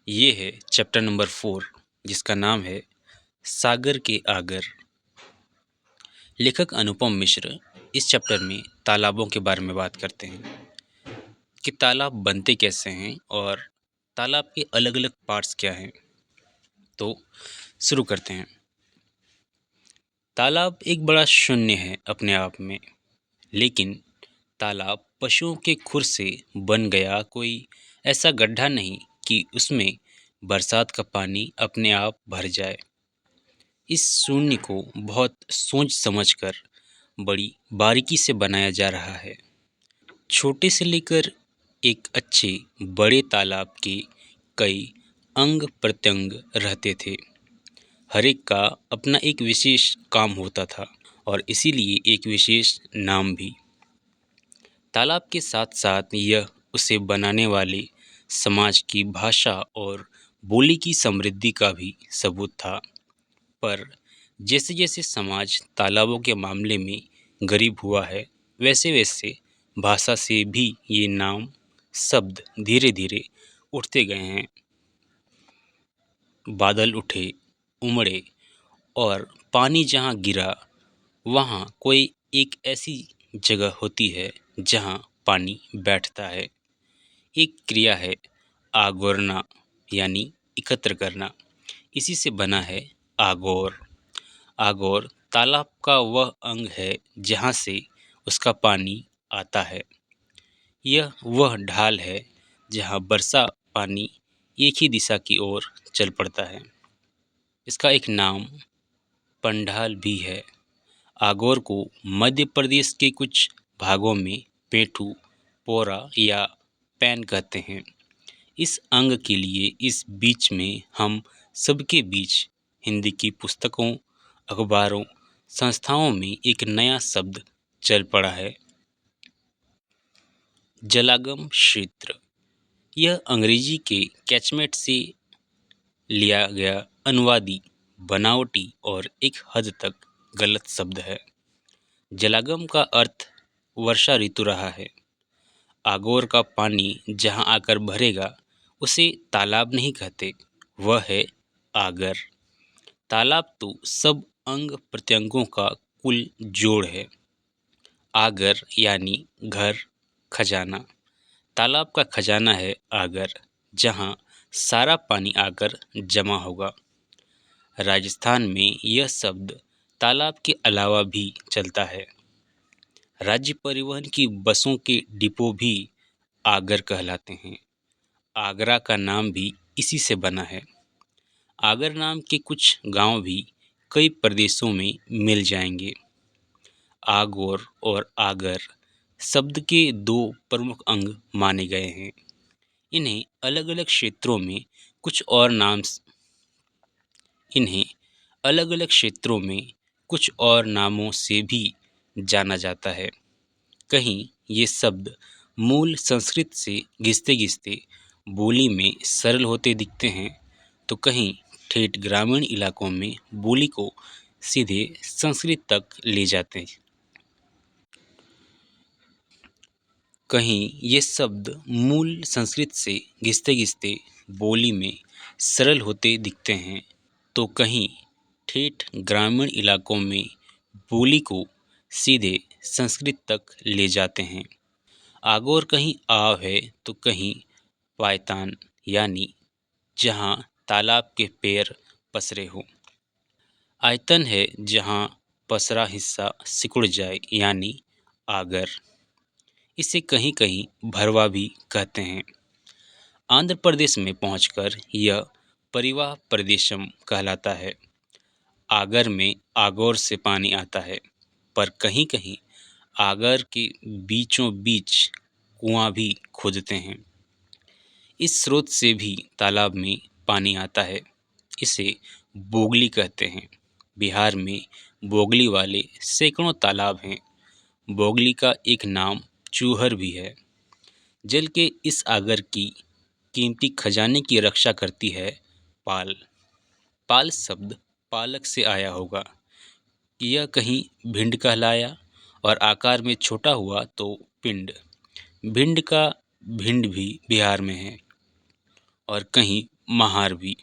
ये है chapter number 4 जिसका नाम है सागर के आगर। लेखक अनुपम मिश्र इस चैप्टर में तालाबों के बारे में बात करते हैं कि तालाब बनते कैसे हैं और तालाब के अलग अलग पार्ट्स क्या हैं। तो शुरू करते हैं। तालाब एक बड़ा शून्य है अपने आप में, लेकिन तालाब पशुओं के खुर से बन गया कोई ऐसा गड्ढा नहीं कि उसमें बरसात का पानी अपने आप भर जाए। इस शून्य को बहुत सोच समझकर बड़ी बारीकी से बनाया जा रहा है। छोटे से लेकर एक अच्छे बड़े तालाब के कई अंग प्रत्यंग रहते थे। हर एक का अपना एक विशेष काम होता था और इसीलिए एक विशेष नाम भी। तालाब के साथ साथ यह उसे बनाने वाले समाज की भाषा और बोली की समृद्धि का भी सबूत था। पर जैसे जैसे समाज तालाबों के मामले में गरीब हुआ है, वैसे वैसे भाषा से भी ये नाम शब्द धीरे धीरे उठते गए हैं। बादल उठे, उमड़े और पानी जहाँ गिरा, वहाँ कोई एक ऐसी जगह होती है जहाँ पानी बैठता है। एक क्रिया है आगोरना, यानी एकत्र करना। इसी से बना है आगोर। आगोर तालाब का वह अंग है जहाँ से उसका पानी आता है। यह वह ढाल है जहाँ वर्षा पानी एक ही दिशा की ओर चल पड़ता है। इसका एक नाम पंडाल भी है। आगोर को मध्य प्रदेश के कुछ भागों में पेठू, पोरा या पैन कहते हैं। इस अंग के लिए इस बीच में हम सबके बीच हिंदी की पुस्तकों, अखबारों, संस्थाओं में एक नया शब्द चल पड़ा है, जलागम क्षेत्र। यह अंग्रेजी के कैचमेट से लिया गया अनुवादी, बनावटी और एक हद तक गलत शब्द है। जलागम का अर्थ वर्षा ऋतु रहा है। आगोर का पानी जहां आकर भरेगा उसे तालाब नहीं कहते, वह है आगर। तालाब तो सब अंग प्रत्यंगों का कुल जोड़ है। आगर यानी घर, खजाना। तालाब का खजाना है आगर, जहां सारा पानी आकर जमा होगा। राजस्थान में यह शब्द तालाब के अलावा भी चलता है। राज्य परिवहन की बसों के डिपो भी आगर कहलाते हैं। आगरा का नाम भी इसी से बना है। आगर नाम के कुछ गांव भी कई प्रदेशों में मिल जाएंगे। आगोर और आगर शब्द के दो प्रमुख अंग माने गए हैं। इन्हें अलग अलग क्षेत्रों में कुछ और नाम इन्हें अलग अलग क्षेत्रों में कुछ और नामों से भी जाना जाता है। कहीं ये शब्द मूल संस्कृत से घिसते घिसते बोली में सरल होते दिखते हैं, तो कहीं ठेठ ग्रामीण इलाकों में बोली को सीधे संस्कृत तक ले जाते हैं। कहीं ये शब्द मूल संस्कृत से घिसते घिसते बोली में सरल होते दिखते हैं, तो कहीं ठेठ ग्रामीण इलाकों में बोली को सीधे संस्कृत तक ले जाते हैं। आगोर कहीं आव है तो कहीं पायतान, यानी जहाँ तालाब के पैर पसरे हों। आयतन है जहाँ पसरा हिस्सा सिकुड़ जाए, यानी आगर। इसे कहीं कहीं भरवा भी कहते हैं। आंध्र प्रदेश में पहुंचकर यह परिवाह प्रदेशम कहलाता है। आगर में आगोर से पानी आता है, पर कहीं कहीं आगर के बीचों बीच कुआं भी खोदते हैं। इस स्रोत से भी तालाब में पानी आता है। इसे बोगली कहते हैं। बिहार में बोगली वाले सैकड़ों तालाब हैं। बोगली का एक नाम चूहर भी है। जल के इस आगर की कीमती खजाने की रक्षा करती है पाल। पाल शब्द पालक से आया होगा। यह कहीं भिंड कहलाया और आकार में छोटा हुआ तो पिंड। भिंड का भिंड भी बिहार में है और कहीं महार भी।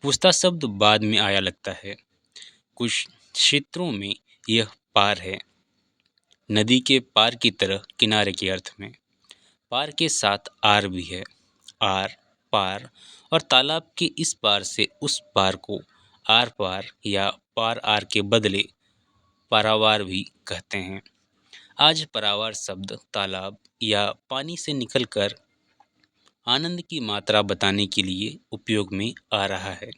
पुस्ता शब्द बाद में आया लगता है। कुछ क्षेत्रों में यह पार है, नदी के पार की तरह, किनारे के अर्थ में। पार के साथ आर भी है। आर, पार और तालाब के इस पार से उस पार को आर पार या पार आर के बदले पारावार भी कहते हैं। आज पारावार शब्द तालाब या पानी से निकलकर आनंद की मात्रा बताने के लिए उपयोग में आ रहा है,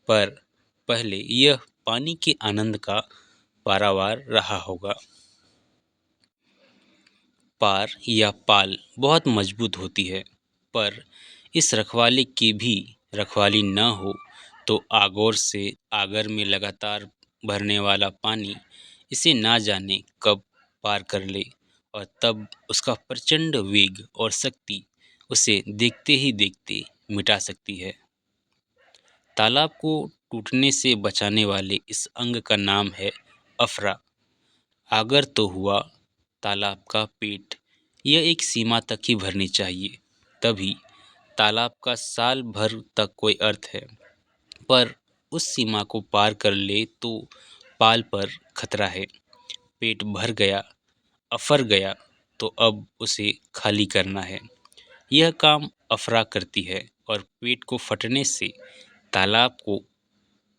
पर पहले यह पानी के आनंद का पारावार रहा होगा। पार या पाल बहुत मजबूत होती है, पर इस रखवाले की भी रखवाली न हो तो आगोर से आगर में लगातार भरने वाला पानी इसे ना जाने कब पार कर ले, और तब उसका प्रचंड वेग और शक्ति उसे देखते ही देखते मिटा सकती है। तालाब को टूटने से बचाने वाले इस अंग का नाम है अफरा। आगर तो हुआ तालाब का पेट, यह एक सीमा तक ही भरनी चाहिए, तभी तालाब का साल भर तक कोई अर्थ है। पर उस सीमा को पार कर ले तो पाल पर खतरा है। पेट भर गया, अफर गया, तो अब उसे खाली करना है। यह काम अफरा करती है और पेट को फटने से तालाब को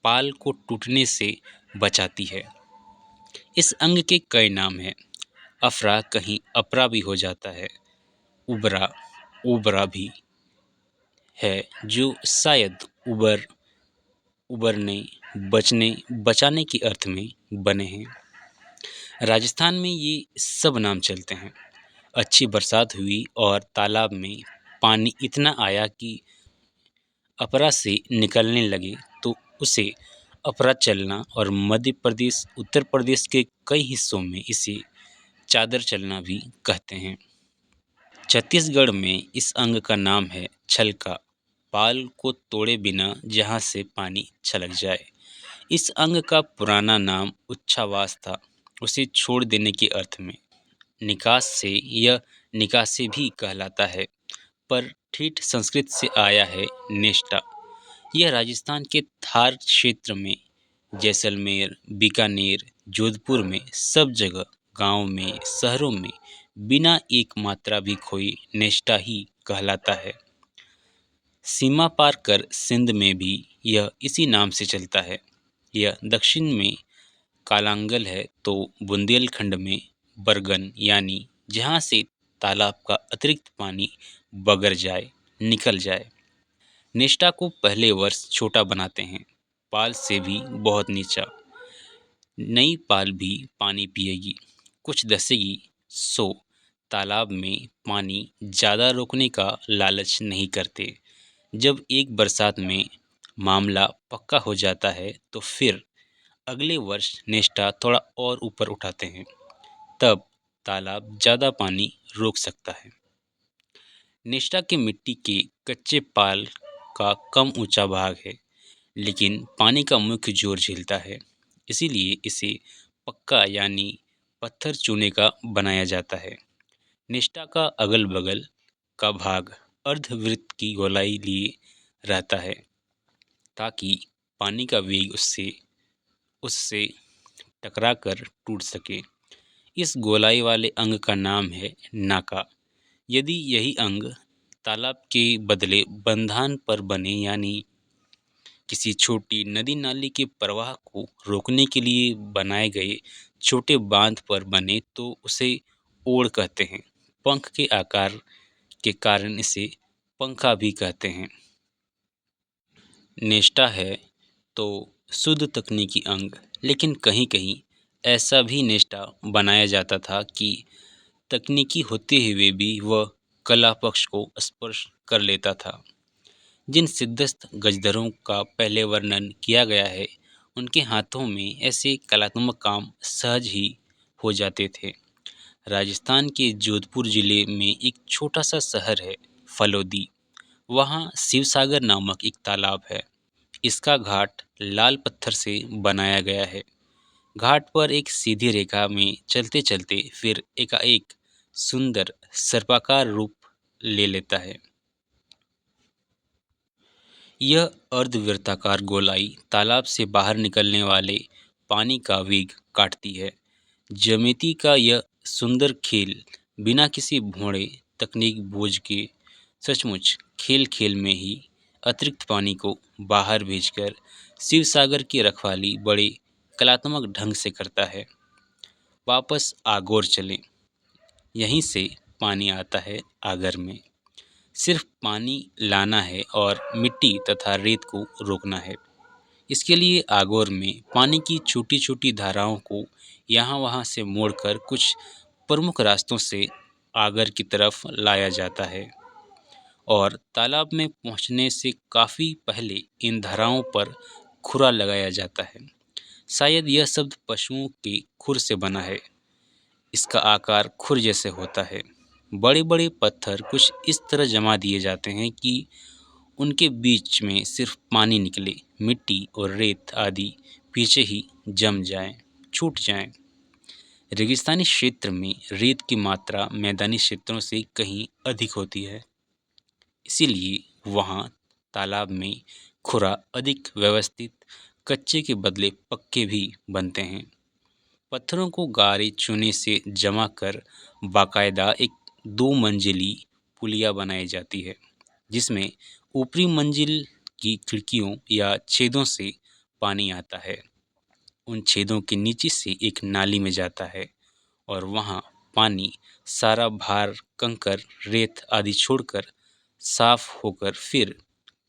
पाल को टूटने से बचाती है। इस अंग के कई नाम हैं। अफरा कहीं अपरा भी हो जाता है। उबरा, उबरा भी है, जो शायद उबरने, बचने, बचाने के अर्थ में बने हैं। राजस्थान में ये सब नाम चलते हैं। अच्छी बरसात हुई और तालाब में पानी इतना आया कि अपरा से निकलने लगे तो उसे अपरा चलना, और मध्य प्रदेश, उत्तर प्रदेश के कई हिस्सों में इसे चादर चलना भी कहते हैं। छत्तीसगढ़ में इस अंग का नाम है छलका। पाल को तोड़े बिना जहाँ से पानी छलक जाए। इस अंग का पुराना नाम उच्छावास था, उसे छोड़ देने के अर्थ में। निकास से यह निकासे भी कहलाता है, पर ठेठ संस्कृत से आया है नेष्टा। यह राजस्थान के थार क्षेत्र में, जैसलमेर, बीकानेर, जोधपुर में सब जगह, गांव में, शहरों में बिना एक मात्रा भी खोए नेष्टा ही कहलाता है। सीमा पार कर सिंध में भी यह इसी नाम से चलता है। यह दक्षिण में कालांगल है तो बुंदेलखंड में बरगन, यानी जहाँ से तालाब का अतिरिक्त पानी बगर जाए, निकल जाए। नेष्टा को पहले वर्ष छोटा बनाते हैं, पाल से भी बहुत नीचा। नई पाल भी पानी पिएगी, कुछ दसेगी, सो तालाब में पानी ज़्यादा रोकने का लालच नहीं करते। जब एक बरसात में मामला पक्का हो जाता है तो फिर अगले वर्ष नेष्टा थोड़ा और ऊपर उठाते हैं, तब तालाब ज़्यादा पानी रोक सकता है। नेष्टा के मिट्टी के कच्चे पाल का कम ऊंचा भाग है, लेकिन पानी का मुख्य जोर झेलता है, इसीलिए इसे पक्का यानी पत्थर चूने का बनाया जाता है। निष्ठा का अगल बगल का भाग अर्धवृत्त की गोलाई लिए रहता है, ताकि पानी का वेग उससे उससे टकराकर टूट सके। इस गोलाई वाले अंग का नाम है नाका। यदि यही अंग तालाब के बदले बंधान पर बने, यानी किसी छोटी नदी नाली के प्रवाह को रोकने के लिए बनाए गए छोटे बांध पर बने, तो उसे ओड़ कहते हैं। पंख के आकार के कारण इसे पंखा भी कहते हैं। नेष्टा है तो शुद्ध तकनीकी अंग, लेकिन कहीं कहीं ऐसा भी नेष्टा बनाया जाता था कि तकनीकी होते हुए भी वह कला पक्ष को स्पर्श कर लेता था। जिन सिद्धस्त गजधरों का पहले वर्णन किया गया है, उनके हाथों में ऐसे कलात्मक काम सहज ही हो जाते थे। राजस्थान के जोधपुर जिले में एक छोटा सा शहर है फलोदी। वहाँ शिवसागर नामक एक तालाब है। इसका घाट लाल पत्थर से बनाया गया है। घाट पर एक सीधी रेखा में चलते चलते फिर एकाएक सुंदर सर्पाकार रूप ले लेता है। यह अर्धवृत्ताकार गोलाई तालाब से बाहर निकलने वाले पानी का वेग काटती है। ज्यामिति का यह सुंदर खेल बिना किसी भौड़े तकनीक बोझ के सचमुच खेल खेल में ही अतिरिक्त पानी को बाहर भेजकर शिव सागर की रखवाली बड़े कलात्मक ढंग से करता है। वापस आगोर चलें। यहीं से पानी आता है आगर में। सिर्फ पानी लाना है और मिट्टी तथा रेत को रोकना है। इसके लिए आगोर में पानी की छोटी छोटी धाराओं को यहाँ वहाँ से मोड़कर कुछ प्रमुख रास्तों से आगर की तरफ लाया जाता है और तालाब में पहुँचने से काफ़ी पहले इन धाराओं पर खुरा लगाया जाता है। शायद यह शब्द पशुओं के खुर से बना है। इसका आकार खुर जैसे होता है। बड़े बड़े पत्थर कुछ इस तरह जमा दिए जाते हैं कि उनके बीच में सिर्फ पानी निकले, मिट्टी और रेत आदि पीछे ही जम जाएं, छूट जाएं। रेगिस्तानी क्षेत्र में रेत की मात्रा मैदानी क्षेत्रों से कहीं अधिक होती है, इसीलिए वहाँ तालाब में खुरा अधिक व्यवस्थित, कच्चे के बदले पक्के भी बनते हैं। पत्थरों को गारे चूने से जमा कर बाकायदा एक 2 मंजिली पुलिया बनाई जाती है, जिसमें ऊपरी मंजिल की खिड़कियों या छेदों से पानी आता है। उन छेदों के नीचे से एक नाली में जाता है और वहाँ पानी सारा भार कंकर रेत आदि छोड़कर साफ होकर फिर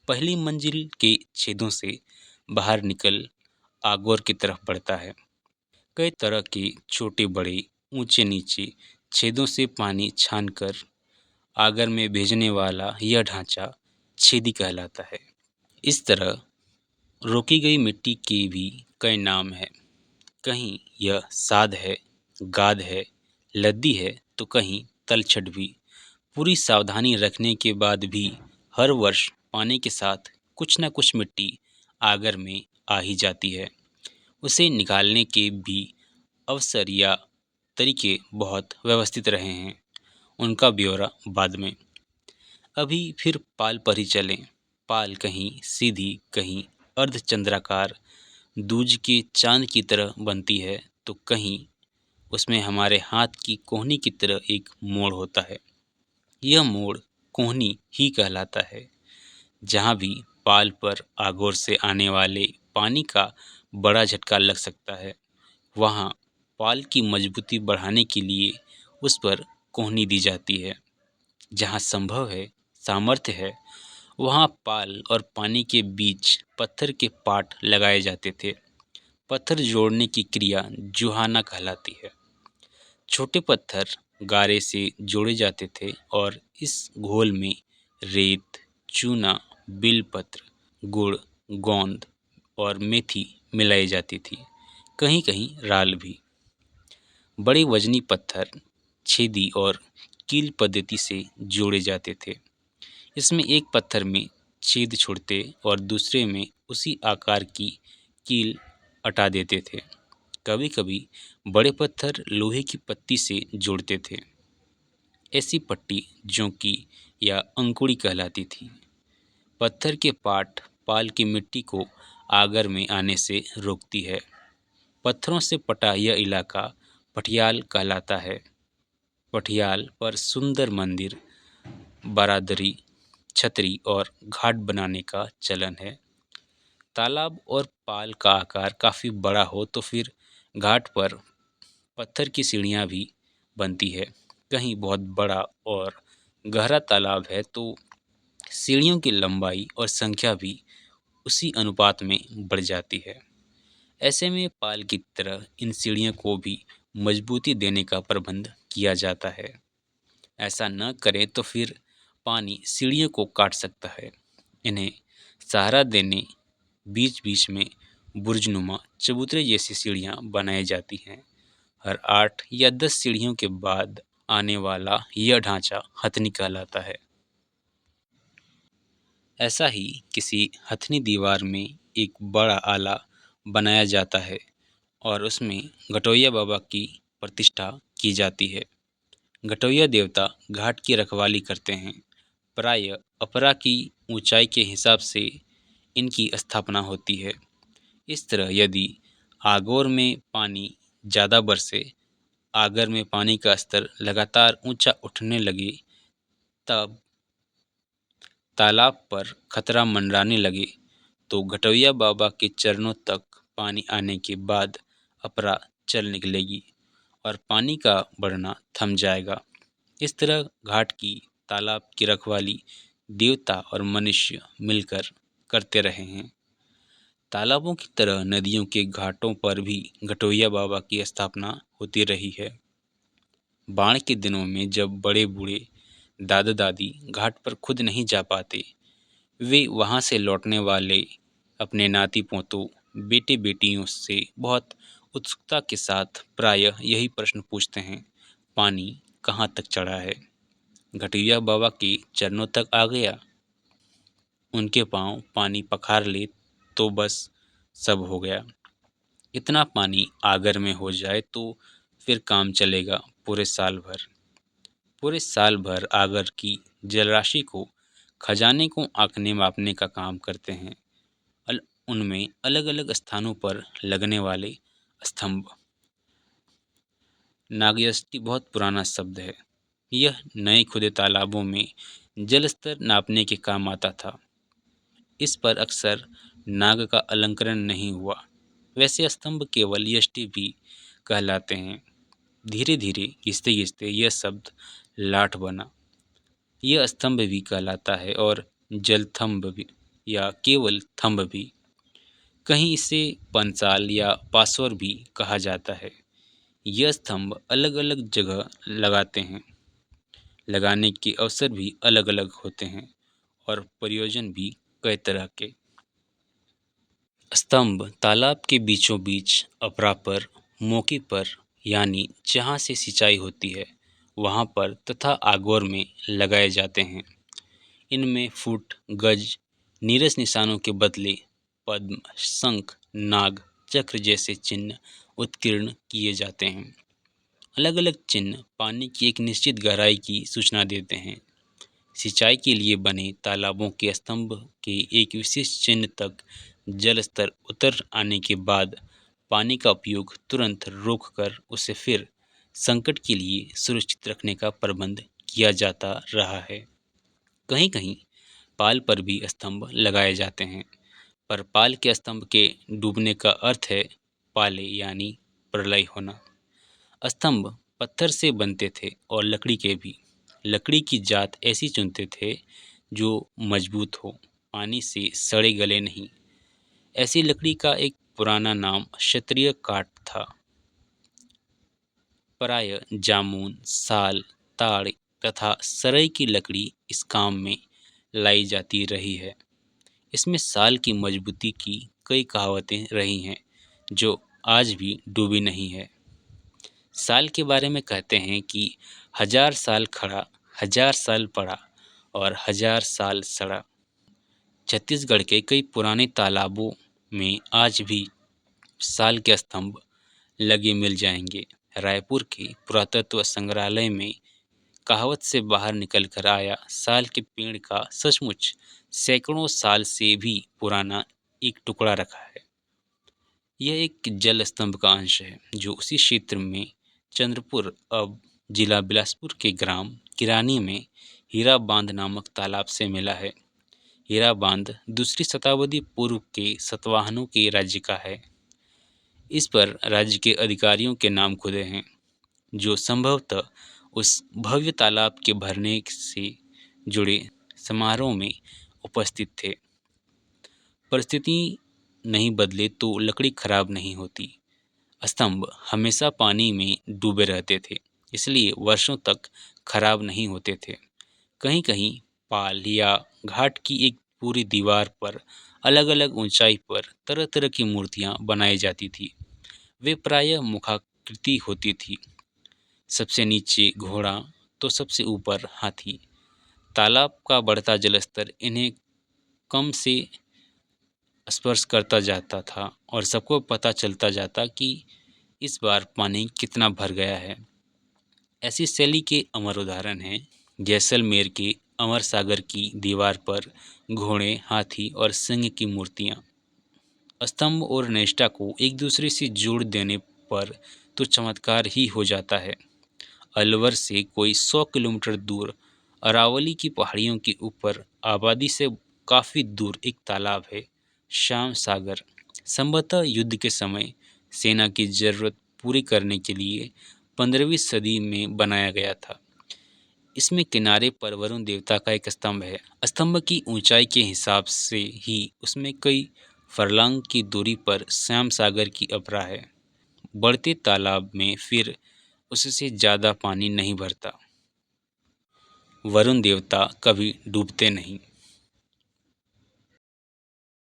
पहली मंजिल के छेदों से बाहर निकल आगोर की तरफ बढ़ता है। कई तरह के छोटे बड़े ऊंचे नीचे छेदों से पानी छानकर आगर में भेजने वाला यह ढांचा छेदी कहलाता है। इस तरह रोकी गई मिट्टी के भी कई नाम हैं। कहीं यह साद है, गाद है, लद्दी है तो कहीं तलछट भी। पूरी सावधानी रखने के बाद भी हर वर्ष पानी के साथ कुछ न कुछ मिट्टी आगर में आ ही जाती है। उसे निकालने के भी अवसर या तरीके बहुत व्यवस्थित रहे हैं। उनका ब्यौरा बाद में। अभी फिर पाल पर ही चलें। पाल कहीं सीधी, कहीं अर्धचंद्राकार दूज के चांद की तरह बनती है तो कहीं उसमें हमारे हाथ की कोहनी की तरह एक मोड़ होता है। यह मोड़ कोहनी ही कहलाता है। जहाँ भी पाल पर आगोर से आने वाले पानी का बड़ा झटका लग सकता है, वहाँ पाल की मजबूती बढ़ाने के लिए उस पर कोहनी दी जाती है। जहाँ संभव है, सामर्थ्य है, वहाँ पाल और पानी के बीच पत्थर के पाट लगाए जाते थे। पत्थर जोड़ने की क्रिया जुहाना कहलाती है। छोटे पत्थर गारे से जोड़े जाते थे और इस घोल में रेत, चूना, बिलपत्र, गुड़, गोंद और मेथी मिलाई जाती थी। कहीं कहीं राल भी। बड़े वजनी पत्थर छेदी और कील पद्धति से जोड़े जाते थे। इसमें एक पत्थर में छेद छोड़ते और दूसरे में उसी आकार की कील अटा देते थे। कभी कभी बड़े पत्थर लोहे की पत्ती से जोड़ते थे। ऐसी पट्टी जोंकी या अंकुड़ी कहलाती थी। पत्थर के पाट पाल की मिट्टी को आगर में आने से रोकती है। पत्थरों से पटा यह इलाका पटियाल कहलाता है। पटियाल पर सुंदर मंदिर, बारादरी, छतरी और घाट बनाने का चलन है। तालाब और पाल का आकार काफ़ी बड़ा हो तो फिर घाट पर पत्थर की सीढ़ियाँ भी बनती है। कहीं बहुत बड़ा और गहरा तालाब है तो सीढ़ियों की लंबाई और संख्या भी उसी अनुपात में बढ़ जाती है। ऐसे में पाल की तरह इन सीढ़ियों को भी मजबूती देने का प्रबंध किया जाता है। ऐसा न करें तो फिर पानी सीढ़ियों को काट सकता है। इन्हें सहारा देने बीच बीच में बुर्जनुमा चबूतरे जैसी सीढ़ियाँ बनाई जाती हैं। हर 8 या 10 सीढ़ियों के बाद आने वाला यह ढांचा हथनी कहलाता है। ऐसा ही किसी हथनी दीवार में एक बड़ा आला बनाया जाता है और उसमें गटोइया बाबा की प्रतिष्ठा की जाती है। गटोइया देवता घाट की रखवाली करते हैं। प्रायः अपरा की ऊंचाई के हिसाब से इनकी स्थापना होती है। इस तरह यदि आगोर में पानी ज़्यादा बरसे, आगर में पानी का स्तर लगातार ऊंचा उठने लगे, तब तालाब पर खतरा मंडराने लगे, तो घटौया बाबा के चरणों तक पानी आने के बाद अपरा चल निकलेगी और पानी का बढ़ना थम जाएगा। इस तरह घाट की, तालाब की रखवाली देवता और मनुष्य मिलकर करते रहे हैं। तालाबों की तरह नदियों के घाटों पर भी घटौया बाबा की स्थापना होती रही है। बाढ़ के दिनों में जब बड़े बूढ़े दादा दादी घाट पर खुद नहीं जा पाते, वे वहां से लौटने वाले अपने नाती पोतों, बेटे बेटियों से बहुत उत्सुकता के साथ प्रायः यही प्रश्न पूछते हैं, पानी कहाँ तक चढ़ा है? घटौया बाबा के चरणों तक आ गया? उनके पांव पानी पखार ले तो बस सब हो गया। इतना पानी आगर में हो जाए तो फिर काम चलेगा पूरे साल भर। पूरे साल भर आगर की जलराशि को, खजाने को आंकने मापने का काम करते हैं। उनमें अलग अलग स्थानों पर लगने वाले स्तंभ। नागयष्टि बहुत पुराना शब्द है। यह नए खुदे तालाबों में जल स्तर नापने के काम आता था। इस पर अक्सर नाग का अलंकरण नहीं हुआ। वैसे स्तंभ केवल यष्टि भी कहलाते हैं। धीरे धीरे घिसते घिसते यह शब्द लाठ बना। यह स्तंभ भी कहलाता है और जलथंभ भी, या केवल थंभ भी। कहीं इसे पंचाल या पासवर भी कहा जाता है। यह स्तंभ अलग अलग जगह लगाते हैं। लगाने के अवसर भी अलग अलग होते हैं और प्रयोजन भी कई तरह के। स्तंभ तालाब के बीचों बीच, अपरा पर, मौके पर, यानी जहाँ से सिंचाई होती है वहाँ पर तथा आगोर में लगाए जाते हैं। इनमें फुट, गज, नीरस निशानों के बदले पद्म, शंख, नाग, चक्र जैसे चिन्ह उत्कीर्ण किए जाते हैं। अलग अलग चिन्ह पानी की एक निश्चित गहराई की सूचना देते हैं। सिंचाई के लिए बने तालाबों के स्तंभ के एक विशेष चिन्ह तक जल स्तर उतर आने के बाद पानी का उपयोग तुरंत रोककर उसे फिर संकट के लिए सुरक्षित रखने का प्रबंध किया जाता रहा है। कहीं कहीं पाल पर भी स्तंभ लगाए जाते हैं, पर पाल के स्तंभ के डूबने का अर्थ है पाले यानी प्रलय होना। स्तंभ पत्थर से बनते थे और लकड़ी के भी। लकड़ी की जात ऐसी चुनते थे जो मजबूत हो, पानी से सड़े गले नहीं। ऐसी लकड़ी का एक पुराना नाम क्षत्रिय काठ था। प्राय जामुन, साल, ताड़ तथा सरई की लकड़ी इस काम में लाई जाती रही है। इसमें साल की मजबूती की कई कहावतें रही हैं जो आज भी डूबी नहीं है। साल के बारे में कहते हैं कि 1000 साल खड़ा, 1000 साल पड़ा और 1000 साल सड़ा। छत्तीसगढ़ के कई पुराने तालाबों में आज भी साल के स्तंभ लगे मिल जाएंगे। रायपुर के पुरातत्व संग्रहालय में कहावत से बाहर निकल कर आया साल के पेड़ का सचमुच सैकड़ों साल से भी पुराना एक टुकड़ा रखा है। यह एक जल स्तंभ का अंश है जो उसी क्षेत्र में चंद्रपुर, अब जिला बिलासपुर के ग्राम किरानी में हीरा बांध नामक तालाब से मिला है। हीरा बांध दूसरी शताब्दी पूर्व के सातवाहनों के राज्य का है। इस पर राज्य के अधिकारियों के नाम खुदे हैं जो संभवतः उस भव्य तालाब के भरने से जुड़े समारोह में उपस्थित थे। परिस्थिति नहीं बदले तो लकड़ी खराब नहीं होती। स्तंभ हमेशा पानी में डूबे रहते थे, इसलिए वर्षों तक खराब नहीं होते थे। कहीं कहीं पाल या घाट की एक पूरी दीवार पर अलग अलग ऊंचाई पर तरह तरह की मूर्तियां बनाई जाती थी। वे प्रायः मुखाकृति होती थी। सबसे नीचे घोड़ा तो सबसे ऊपर हाथी। तालाब का बढ़ता जलस्तर इन्हें कम से स्पर्श करता जाता था और सबको पता चलता जाता कि इस बार पानी कितना भर गया है। ऐसी शैली के अमर उदाहरण हैं जैसलमेर के अमर सागर की दीवार पर घोड़े, हाथी और सिंह की मूर्तियां स्तंभ और नेष्टा को एक दूसरे से जोड़ देने पर तो चमत्कार ही हो जाता है। अलवर से कोई 100 किलोमीटर दूर अरावली की पहाड़ियों के ऊपर आबादी से काफ़ी दूर एक तालाब है, श्याम सागर। संभवतः युद्ध के समय सेना की जरूरत पूरी करने के लिए 15वीं सदी में बनाया गया था। इसमें किनारे पर वरुण देवता का एक स्तंभ है। स्तंभ की ऊंचाई के हिसाब से ही उसमें कई फरलांग की दूरी पर श्याम सागर की अफरा है। बढ़ते तालाब में फिर उससे ज़्यादा पानी नहीं भरता। वरुण देवता कभी डूबते नहीं।